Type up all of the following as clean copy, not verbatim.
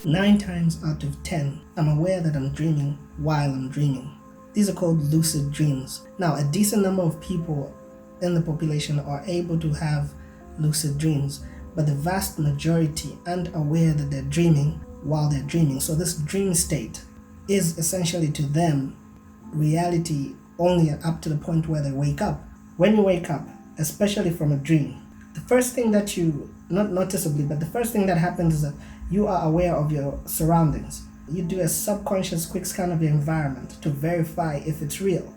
9 times out of 10, I'm aware that I'm dreaming while I'm dreaming. These are called lucid dreams. Now, a decent number of people in the population are able to have lucid dreams, but the vast majority aren't aware that they're dreaming while they're dreaming. So this dream state is essentially to them reality only up to the point where they wake up. When you wake up, especially from a dream, the first thing that you, not noticeably, but the first thing that happens is that you are aware of your surroundings. You do a subconscious quick scan of your environment to verify if it's real.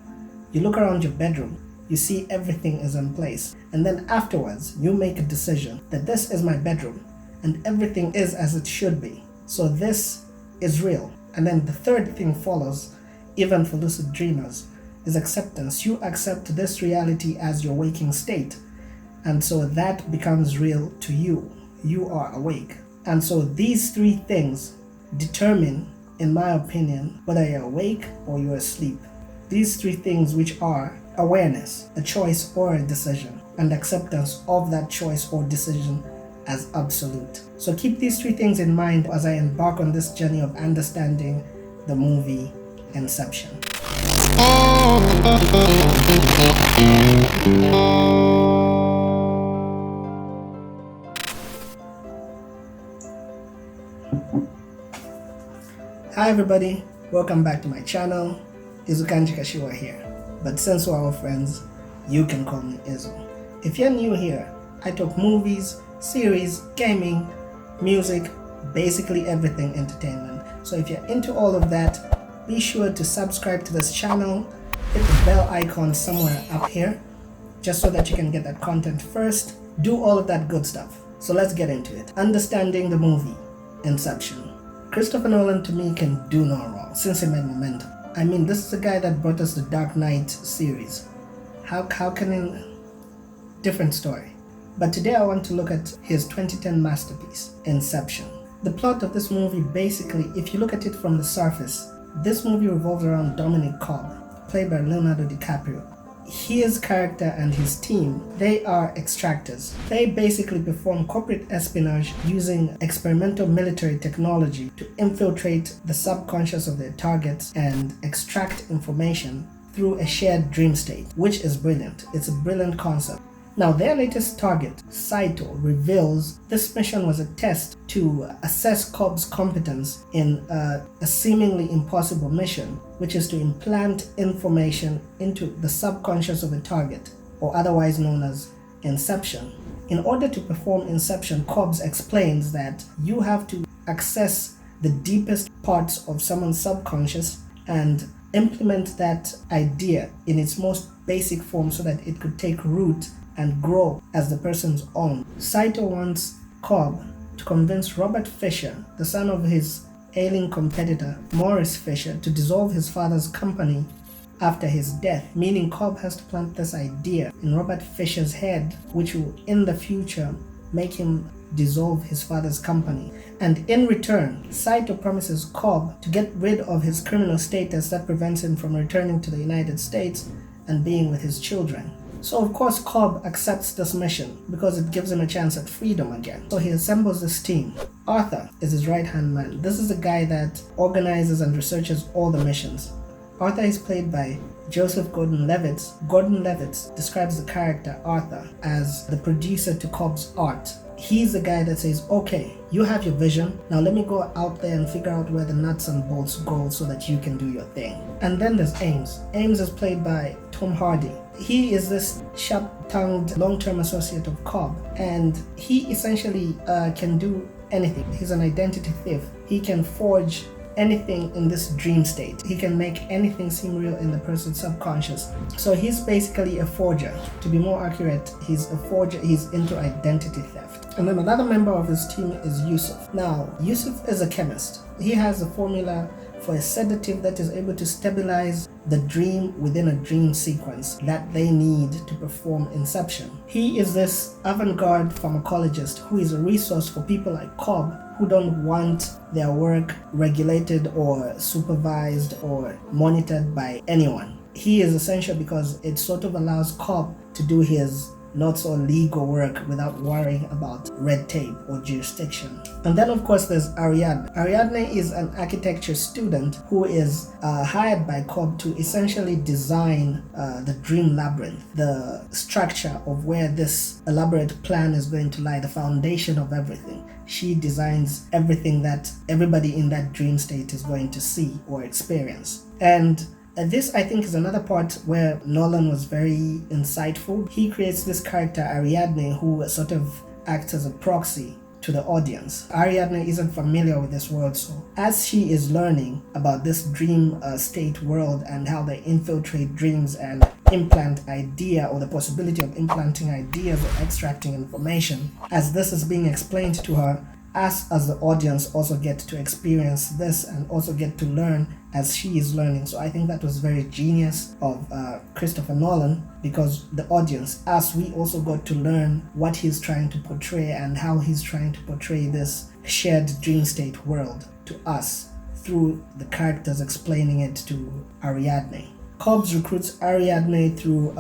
You look around your bedroom, you see everything is in place, and then afterwards you make a decision that this is my bedroom and everything is as it should be. So this is real. And then the third thing follows, even for lucid dreamers, is acceptance. You accept this reality as your waking state, and so that becomes real to you. You are awake. And so these 3 things determine, in my opinion, whether you're awake or you're asleep. These 3 things, which are awareness, a choice or a decision, and acceptance of that choice or decision as absolute. So keep these 3 things in mind as I embark on this journey of understanding the movie Inception. Hi everybody, welcome back to my channel. Izukanji Kashiwa here, but since we're all friends, you can call me Izu. If you're new here, I talk movies, series, gaming, music, basically everything entertainment. So if you're into all of that, be sure to subscribe to this channel, hit the bell icon somewhere up here, just so that you can get that content first. Do all of that good stuff. So let's get into it. Understanding the movie Inception. Christopher Nolan, to me, can do no wrong since he made Momentum. I mean, this is the guy that brought us the Dark Knight series. How can he... Different story. But today I want to look at his 2010 masterpiece, Inception. The plot of this movie, basically, if you look at it from the surface, this movie revolves around Dominic Cobb, played by Leonardo DiCaprio. His character and his team, they are extractors. They basically perform corporate espionage using experimental military technology to infiltrate the subconscious of their targets and extract information through a shared dream state, which is brilliant. It's a brilliant concept. Now, their latest target, Saito, reveals this mission was a test to assess Cobb's competence in a seemingly impossible mission, which is to implant information into the subconscious of a target, or otherwise known as Inception. In order to perform Inception, Cobbs explains that you have to access the deepest parts of someone's subconscious and implement that idea in its most basic form so that it could take root and grow as the person's own. Saito wants Cobb to convince Robert Fisher, the son of his ailing competitor Morris Fisher, to dissolve his father's company after his death, meaning Cobb has to plant this idea in Robert Fisher's head, which will in the future make him dissolve his father's company. And in return, Saito promises Cobb to get rid of his criminal status that prevents him from returning to the United States and being with his children. So of course Cobb accepts this mission because it gives him a chance at freedom again. So he assembles this team. Arthur is his right-hand man. This is the guy that organizes and researches all the missions. Arthur is played by Joseph Gordon-Levitt. Gordon-Levitt describes the character Arthur as the producer to Cobb's art. He's the guy that says, okay, you have your vision, now let me go out there and figure out where the nuts and bolts go so that you can do your thing. And then there's Ames. Ames is played by Tom Hardy. He is this sharp-tongued long-term associate of Cobb, and he essentially can do anything. He's an identity thief. He can forge anything in this dream state. He can make anything seem real in the person's subconscious. So he's basically a forger. To be more accurate, he's a forger. He's into identity theft. And then another member of his team is Yusuf. Now, Yusuf is a chemist. He has a formula for a sedative that is able to stabilize the dream within a dream sequence that they need to perform Inception. He is this avant-garde pharmacologist who is a resource for people like Cobb who don't want their work regulated or supervised or monitored by anyone. He is essential because it sort of allows Cobb to do his not so legal work without worrying about red tape or jurisdiction. And then of course there's Ariadne. Ariadne is an architecture student who is hired by Cobb to essentially design the dream labyrinth, the structure of where this elaborate plan is going to lie, the foundation of everything. She designs everything that everybody in that dream state is going to see or experience. And this, I think, is another part where Nolan was very insightful. He creates this character, Ariadne, who sort of acts as a proxy to the audience. Ariadne isn't familiar with this world, so as she is learning about this dream state world and how they infiltrate dreams and implant idea, or the possibility of implanting ideas or extracting information, as this is being explained to her, us as the audience also get to experience this and also get to learn as she is learning. So I think that was very genius of Christopher Nolan, because the audience, us, we also got to learn what he's trying to portray and how he's trying to portray this shared dream state world to us through the characters explaining it to Ariadne. Cobbs recruits Ariadne through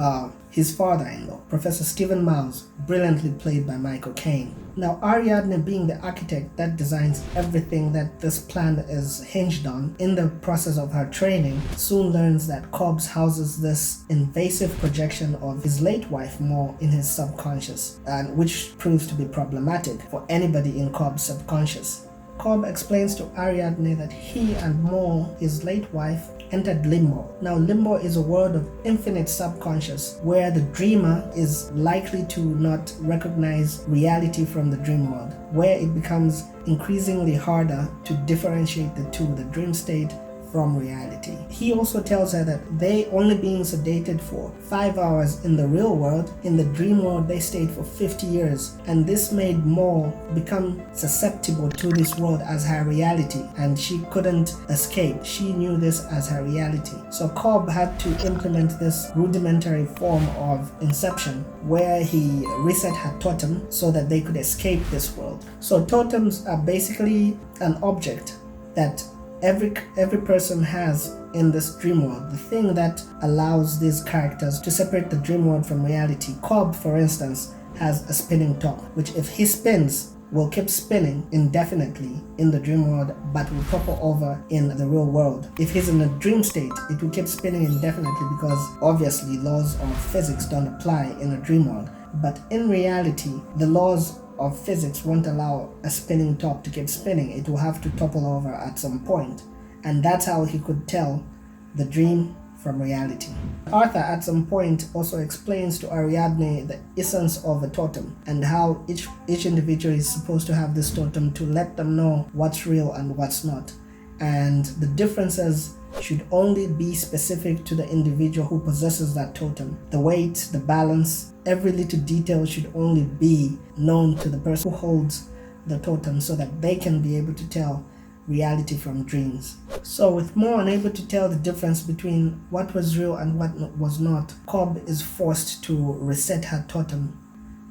his father-in-law, Professor Stephen Miles, brilliantly played by Michael Caine. Now, Ariadne, being the architect that designs everything that this plan is hinged on, in the process of her training, soon learns that Cobbs houses this invasive projection of his late wife Moore in his subconscious, and which proves to be problematic for anybody in Cobb's subconscious. Cobb explains to Ariadne that he and Moore, his late wife, entered limbo. Now, limbo is a world of infinite subconscious where the dreamer is likely to not recognize reality from the dream world, where it becomes increasingly harder to differentiate the two, the dream state from reality. He also tells her that they only being sedated for 5 hours in the real world, in the dream world they stayed for 50 years, and this made Moore become susceptible to this world as her reality, and she couldn't escape. She knew this as her reality. So Cobb had to implement this rudimentary form of Inception where he reset her totem so that they could escape this world. So totems are basically an object that every person has in this dream world, the thing that allows these characters to separate the dream world from reality. Cobb, for instance, has a spinning top, which if he spins, will keep spinning indefinitely in the dream world, but will topple over in the real world. If he's in a dream state, it will keep spinning indefinitely because obviously laws of physics don't apply in a dream world. But in reality, the laws of physics won't allow a spinning top to keep spinning. It will have to topple over at some point. And that's how he could tell the dream from reality. Arthur at some point also explains to Ariadne the essence of a totem and how each individual is supposed to have this totem to let them know what's real and what's not. And the differences should only be specific to the individual who possesses that totem. The weight, the balance, every little detail should only be known to the person who holds the totem so that they can be able to tell reality from dreams. So with Moore unable to tell the difference between what was real and what was not, Cobb is forced to reset her totem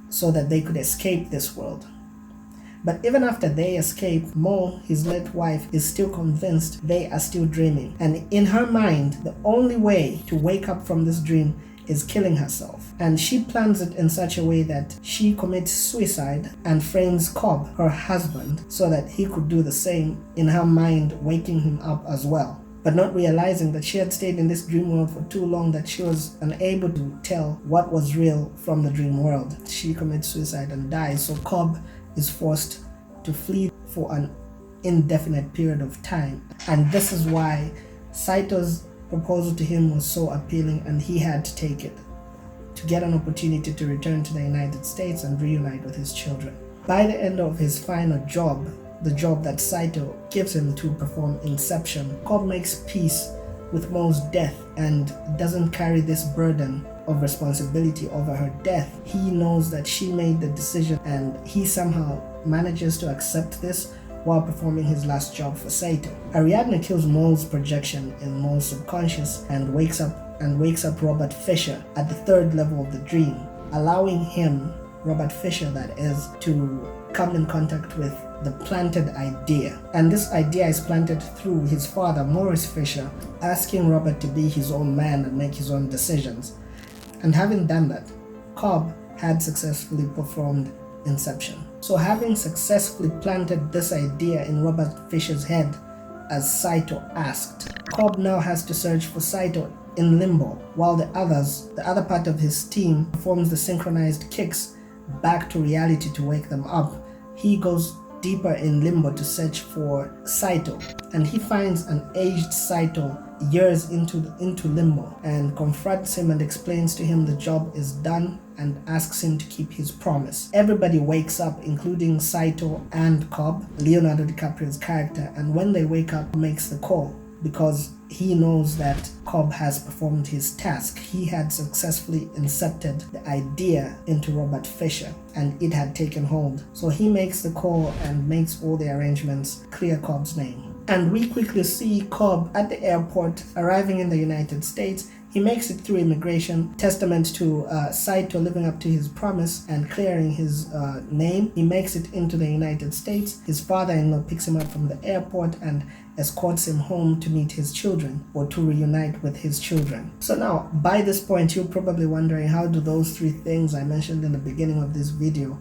so that they could escape this world. But even after they escape, Moore, his late wife, is still convinced they are still dreaming. And in her mind, the only way to wake up from this dream is killing herself. And she plans it in such a way that she commits suicide and frames Cobb, her husband, so that he could do the same in her mind, waking him up as well. But not realizing that she had stayed in this dream world for too long that she was unable to tell what was real from the dream world. She commits suicide and dies, so Cobb is forced to flee for an indefinite period of time. And this is why Saito's proposal to him was so appealing, and he had to take it to get an opportunity to return to the United States and reunite with his children. By the end of his final job, the job that Saito gives him to perform Inception, Cobb makes peace with Mo's death and doesn't carry this burden of responsibility over her death. He knows that she made the decision, and he somehow manages to accept this while performing his last job for Saito. Ariadne kills Mo's projection in Mo's subconscious and wakes up Robert Fisher at the third level of the dream, allowing him, Robert Fisher that is, to come in contact with the planted idea. And this idea is planted through his father, Maurice Fisher, asking Robert to be his own man and make his own decisions. And having done that, Cobb had successfully performed Inception. So having successfully planted this idea in Robert Fisher's head, as Saito asked, Cobb now has to search for Saito in limbo, while the other part of his team performs the synchronized kicks back to reality to wake them up. He goes deeper in limbo to search for Saito, and he finds an aged Saito years into limbo and confronts him and explains to him the job is done and asks him to keep his promise. Everybody wakes up, including Saito and Cobb, Leonardo DiCaprio's character, and when they wake up, makes the call because he knows that Cobb has performed his task. He had successfully incepted the idea into Robert Fisher and it had taken hold. So he makes the call and makes all the arrangements, clear Cobb's name. And we quickly see Cobb at the airport arriving in the United States. He makes it through immigration, testament to Saito living up to his promise and clearing his name. He makes it into the United States. His father-in-law picks him up from the airport and escorts him home to meet his children or to reunite with his children. So now, by this point, you're probably wondering, how do those three things I mentioned in the beginning of this video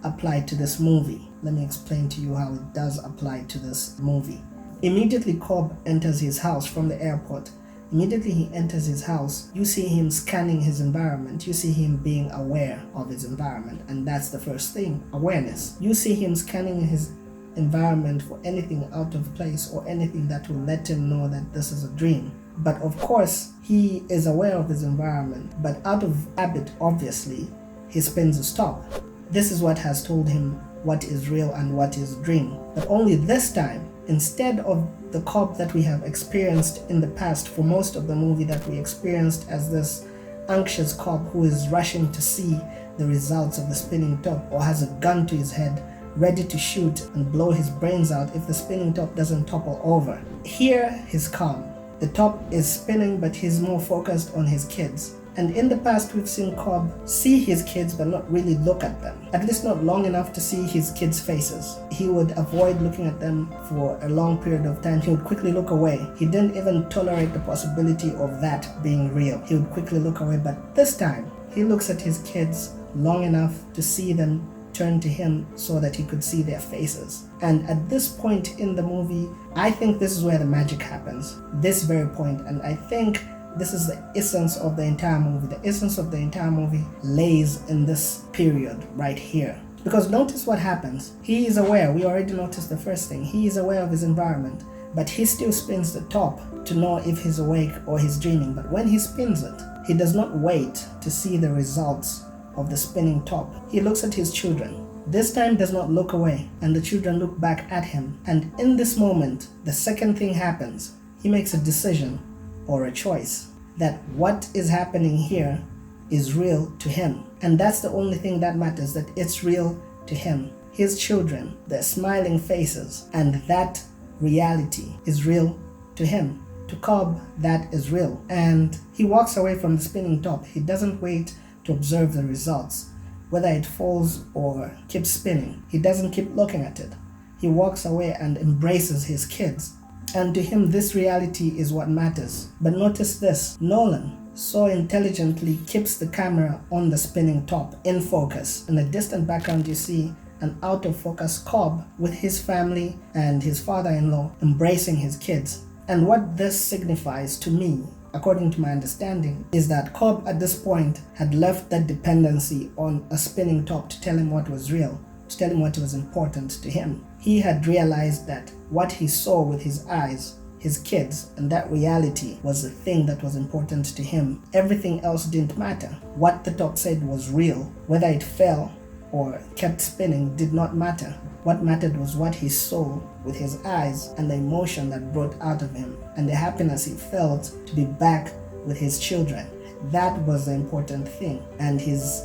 apply to this movie? Let me explain to you how it does apply to this movie. Immediately Cobb enters his house from the airport. Immediately he enters his house, you see him scanning his environment. You see him being aware of his environment, and that's the first thing, awareness. You see him scanning his environment for anything out of place or anything that will let him know that this is a dream. But of course, he is aware of his environment, but out of habit, obviously, he spins a stop. This is what has told him what is real and what is dream. But only this time, instead of the Cobb that we have experienced in the past for most of the movie, that we experienced as this anxious Cobb who is rushing to see the results of the spinning top or has a gun to his head ready to shoot and blow his brains out if the spinning top doesn't topple over. Here he's calm. The top is spinning, but he's more focused on his kids. And in the past, we've seen Cobb see his kids but not really look at them, at least not long enough to see his kids' faces. He would avoid looking at them for a long period of time. He would quickly look away. He didn't even tolerate the possibility of that being real. He would quickly look away, but this time, he looks at his kids long enough to see them turn to him so that he could see their faces. And at this point in the movie, I think this is where the magic happens, this very point, and I think this is the essence of the entire movie. The essence of the entire movie lays in this period right here. Because notice what happens. He is aware, we already noticed the first thing, he is aware of his environment, but he still spins the top to know if he's awake or he's dreaming. But when he spins it, he does not wait to see the results of the spinning top. He looks at his children. This time does not look away, and the children look back at him. And in this moment, the second thing happens. He makes a decision or a choice that what is happening here is real to him. And that's the only thing that matters, that it's real to him. His children, their smiling faces, and that reality is real to him. To Cobb, that is real. And he walks away from the spinning top. He doesn't wait to observe the results, whether it falls or keeps spinning. He doesn't keep looking at it. He walks away and embraces his kids. And to him, this reality is what matters. But notice this, Nolan so intelligently keeps the camera on the spinning top in focus. In the distant background, you see an out of focus Cobb with his family and his father-in-law embracing his kids. And what this signifies to me, according to my understanding, is that Cobb at this point had left that dependency on a spinning top to tell him what was real, to tell him what was important to him. He had realized that what he saw with his eyes, his kids, and that reality was the thing that was important to him. Everything else didn't matter. What the top said was real. Whether it fell or kept spinning did not matter. What mattered was what he saw with his eyes and the emotion that brought out of him and the happiness he felt to be back with his children. That was the important thing. And his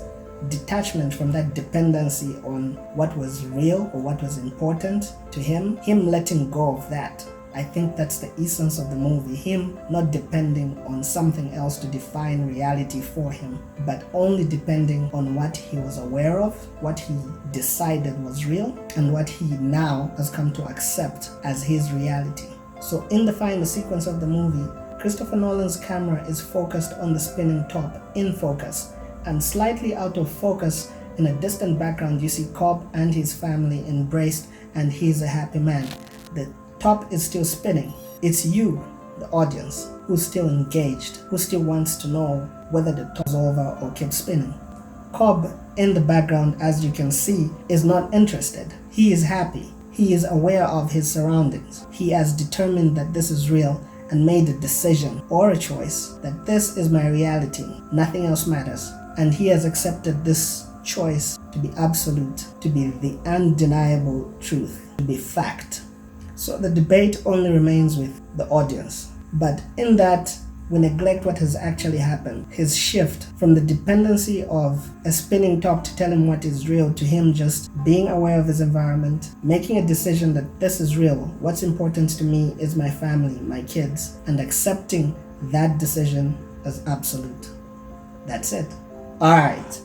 detachment from that dependency on what was real or what was important to him letting go of that. I think that's the essence of the movie. Him not depending on something else to define reality for him, but only depending on what he was aware of, what he decided was real, and what he now has come to accept as his reality. So in the final sequence of the movie, Christopher Nolan's camera is focused on the spinning top, in focus. and slightly out of focus in a distant background you see Cobb and his family embraced and he's a happy man. The top is still spinning. It's you, the audience, who's still engaged, who still wants to know whether the top is over or keeps spinning. Cobb in the background, as you can see, is not interested. He is happy. He is aware of his surroundings. He has determined that this is real and made a decision or a choice that this is my reality, nothing else matters. And he has accepted this choice to be absolute, to be the undeniable truth, to be fact. So the debate only remains with the audience. But in that, we neglect what has actually happened. His shift from the dependency of a spinning top to tell him what is real to him just being aware of his environment, making a decision that this is real. What's important to me is my family, my kids, and accepting that decision as absolute. That's it. Alright,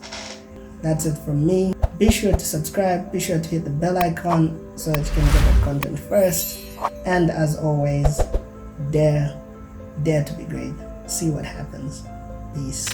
that's it from me. Be sure to subscribe, be sure to hit the bell icon so that you can get the content first. And as always, dare to be great. See what happens. Peace.